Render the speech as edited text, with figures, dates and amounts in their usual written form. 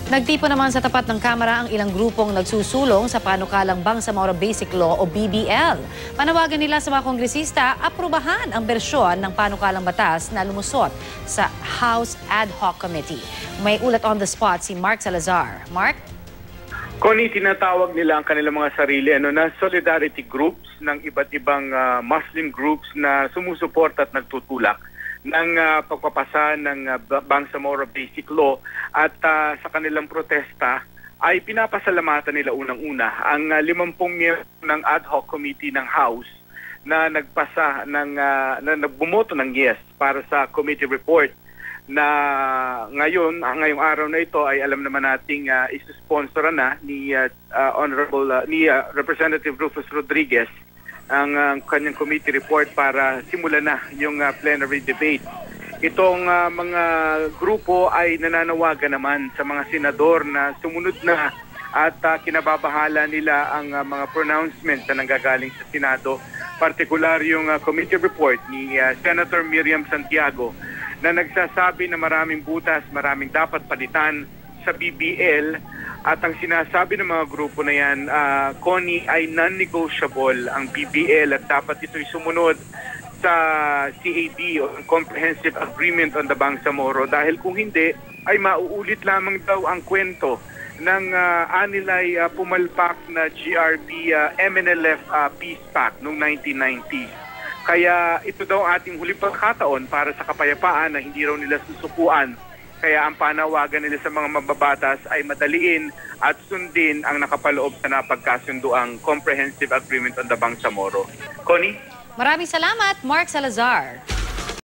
Nagtipo naman sa tapat ng Kamara ang ilang grupong nagsusulong sa panukalang Bangsamoro Basic Law o BBL. Panawagan nila sa mga kongresista, aprubahan ang bersyon ng panukalang batas na lumusot sa House Ad Hoc Committee. May ulat on the spot si Mark Salazar. Mark? Connie, tinatawag nila ang kanilang mga sarili na solidarity groups ng iba't ibang Muslim groups na sumusuporta at nagtutulak ng pagpapasa ng Bangsamoro Basic Law at sa kanilang protesta ay pinapasalamatan nila unang-una ang 50 miyembro ng Ad Hoc Committee ng House na nagpasa ng nagbumoto ng yes para sa committee report na ngayong araw na ito ay alam naman nating isusponsora na ni Representative Rufus Rodriguez ang kanyang committee report para simulan na yung plenary debate. Itong mga grupo ay nananawagan naman sa mga senador na sumunod na at kinababahala nila ang mga pronouncements na nanggagaling sa Senado, partikular yung committee report ni Senator Miriam Santiago na nagsasabi na maraming butas, maraming dapat palitan sa BBL. At ang sinasabi ng mga grupo na yan, Connie, ay non-negotiable ang BBL at dapat ito'y sumunod sa CAB o Comprehensive Agreement on the Bangsamoro dahil kung hindi ay mauulit lamang daw ang kwento ng anilay pumalpak na GRP MNLF Peace Pact noong 1990s. Kaya ito daw ating huling pagkakataon para sa kapayapaan na hindi raw nila susukuan. Kaya ang panawagan nila sa mga mababatas ay madaliin at sundin ang nakapaloob sa napagkasunduang Comprehensive Agreement on the Bangsamoro. Connie? Maraming salamat, Mark Salazar.